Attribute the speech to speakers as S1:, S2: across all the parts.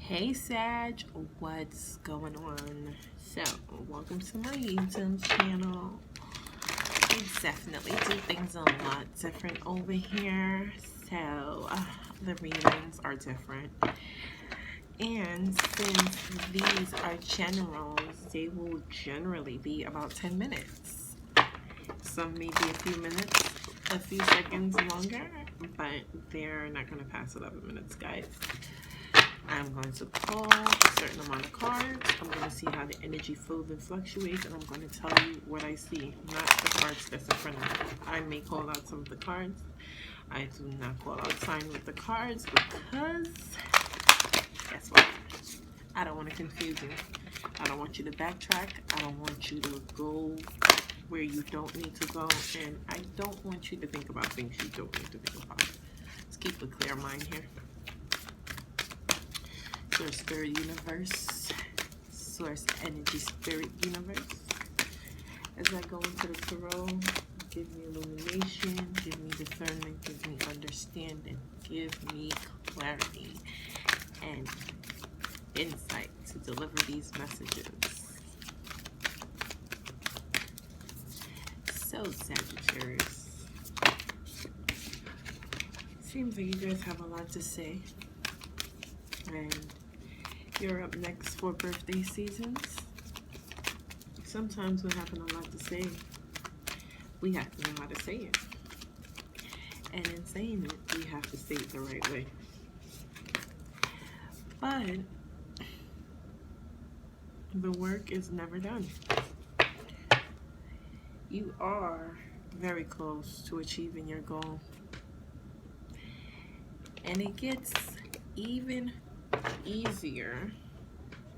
S1: Hey Sag, what's going on? So, welcome to my YouTube channel. I definitely do things a lot different over here. So, the readings are different. And since these are generals, they will generally be about 10 minutes. Some may be a few minutes, a few seconds longer, but they're not going to pass 11 minutes, guys. I'm going to pull a certain amount of cards. I'm going to see how the energy flows and fluctuates, and I'm going to tell you what I see, not the cards that's in front of me. I may call out some of the cards. I do not call out sign with the cards because, guess what? I don't want to confuse you. I don't want you to backtrack. I don't want you to go where you don't need to go, and I don't want you to think about things you don't need to think about. Let's keep a clear mind here. Source Spirit Universe, Source Energy Spirit Universe. As I go into the tarot, give me illumination, give me discernment, give me understanding, give me clarity and insight to deliver these messages. So, Sagittarius, seems like you guys have a lot to say, and you're up next for birthday seasons. Sometimes we're having a lot to say. We have to know how to say it. And in saying it, we have to say it the right way. But the work is never done. You are very close to achieving your goal. And it gets even easier,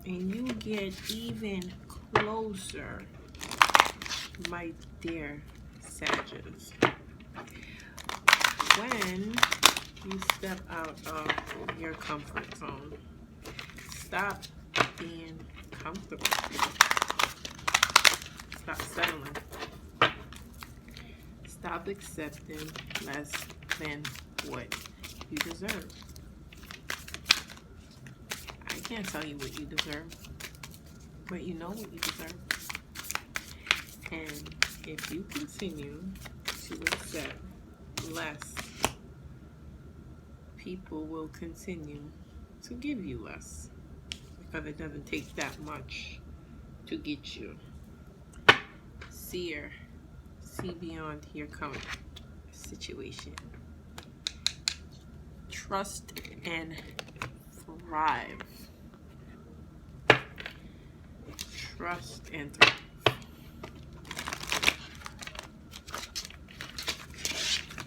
S1: and you get even closer, my dear Sagittarius, when you step out of your comfort zone. Stop being comfortable. Stop settling. Stop accepting less than what you deserve. I can't tell you what you deserve, but you know what you deserve. And if you continue to accept less, people will continue to give you less, because it doesn't take that much to get you. See beyond your current situation. Trust and thrive. Trust and thrive.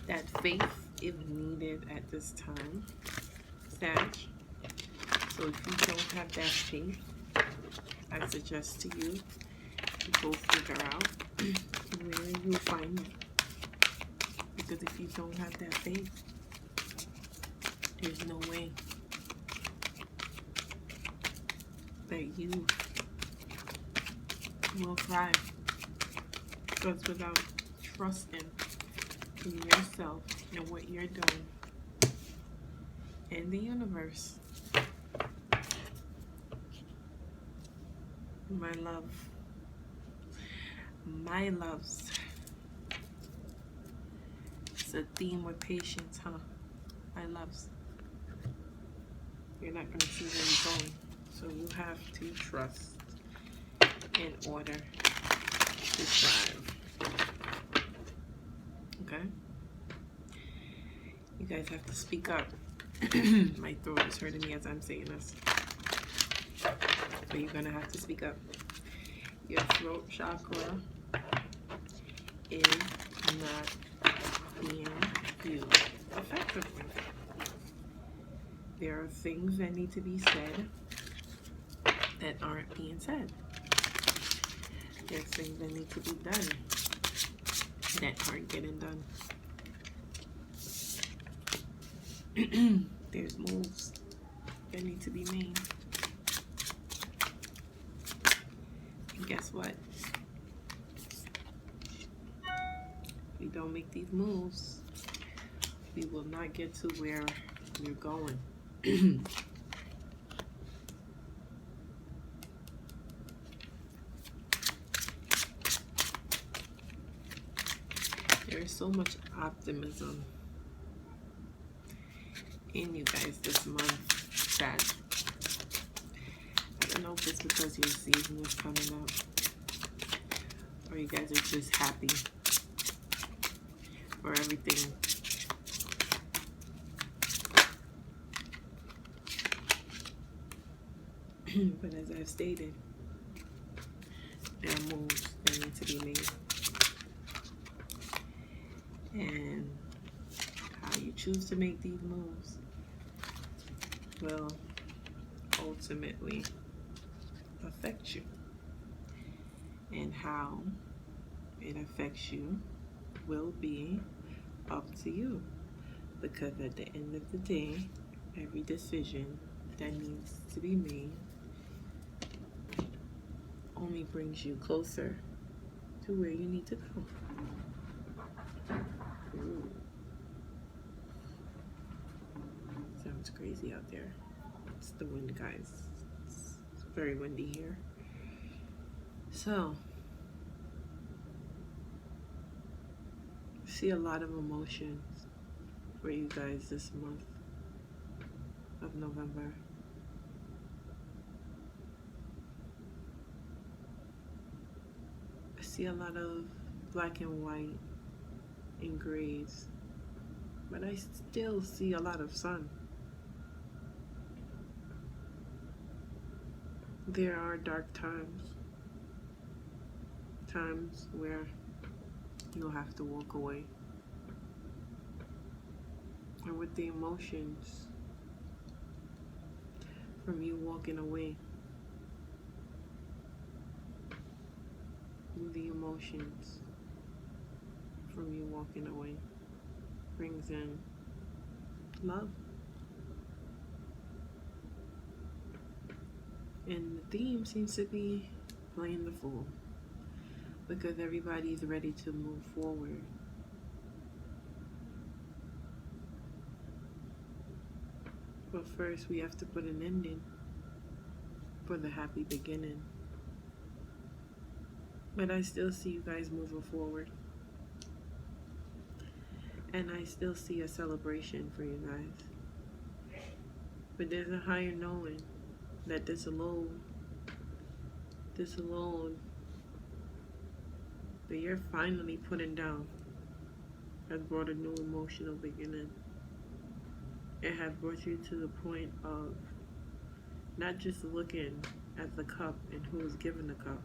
S1: That faith is needed at this time, Sag. So if you don't have that faith, I suggest to you to go figure out where you'll find it. Because if you don't have that faith, there's no way that you will thrive. Because without trusting in yourself and what you're doing in the universe, my loves, it's a theme with patience, huh? My loves, you're not going to see where you're going, so you have to trust in order to thrive. Okay? You guys have to speak up. My throat is hurting me as I'm saying this, so you're going to have to speak up. Your throat chakra is not being used effectively. There are things that need to be said that aren't being said. There's things that need to be done that aren't getting done. There's moves that need to be made. And guess what? If we don't make these moves, we will not get to where we're going. so much optimism in you guys this month, Sag. I don't know if it's because your season is coming up, or you guys are just happy for everything. But as I've stated, there are moves that need to be made. And how you choose to make these moves will ultimately affect you. And how it affects you will be up to you. Because at the end of the day, every decision that needs to be made only brings you closer to where you need to go. Ooh. Sounds crazy out there. It's the wind, guys. It's very windy here. So, I see a lot of emotions for you guys this month of November. I see a lot of black and white and grays, but I still see a lot of sun. There are dark times where you'll have to walk away. And with the emotions from you walking away, the emotions from you walking away brings in love. And the theme seems to be playing the fool, because everybody's ready to move forward. But first we have to put an ending for the happy beginning. But I still see you guys moving forward. And I still see a celebration for you guys. But there's a higher knowing that this alone, that you're finally putting down, has brought a new emotional beginning. It has brought you to the point of not just looking at the cup and who was given the cup,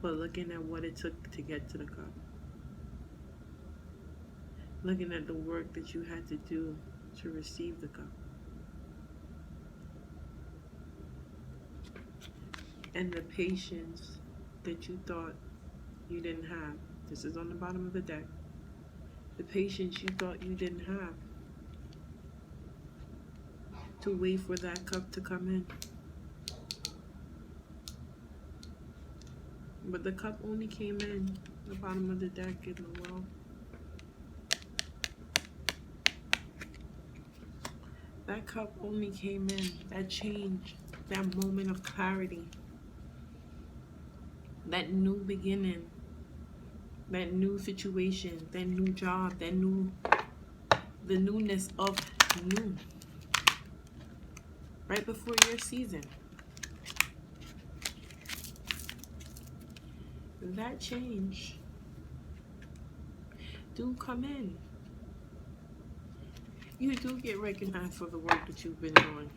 S1: but looking at what it took to get to the cup. Looking at the work that you had to do to receive the cup. And the patience that you thought you didn't have. This is on the bottom of the deck. The patience you thought you didn't have to wait for that cup to come in. But the cup only came in the bottom of the deck in the well. That cup only came in, that change, that moment of clarity, that new beginning, that new situation, that new job, the newness of new. Right before your season. That change do come in. You do get recognized for the work that you've been doing.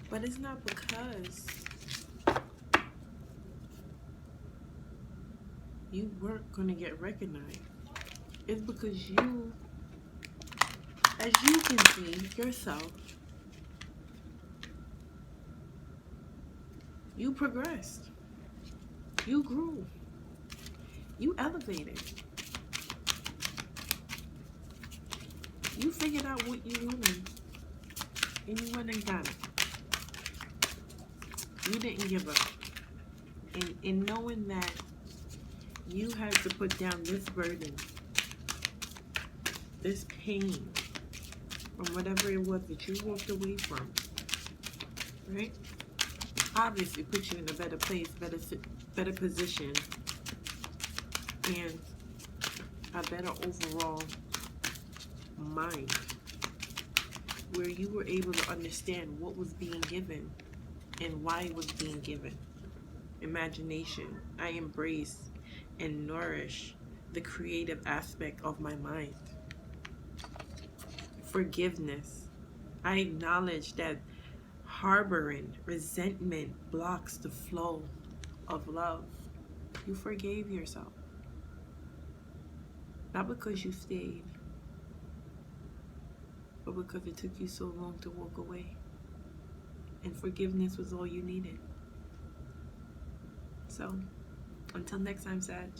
S1: But it's not because you weren't going to get recognized. It's because you, as you can see yourself, you progressed. You grew. You elevated. You figured out what you wanted, and you went and got it. You didn't give up. And in knowing that you had to put down this burden, this pain, from whatever it was that you walked away from, right? Obviously put you in a better place, better position, and a better overall mind, where you were able to understand what was being given and why it was being given. Imagination. I embrace and nourish the creative aspect of my mind. Forgiveness. I acknowledge that harboring resentment blocks the flow of love. You forgave yourself. Not because you stayed, but because it took you so long to walk away. And forgiveness was all you needed. So, until next time, Sag.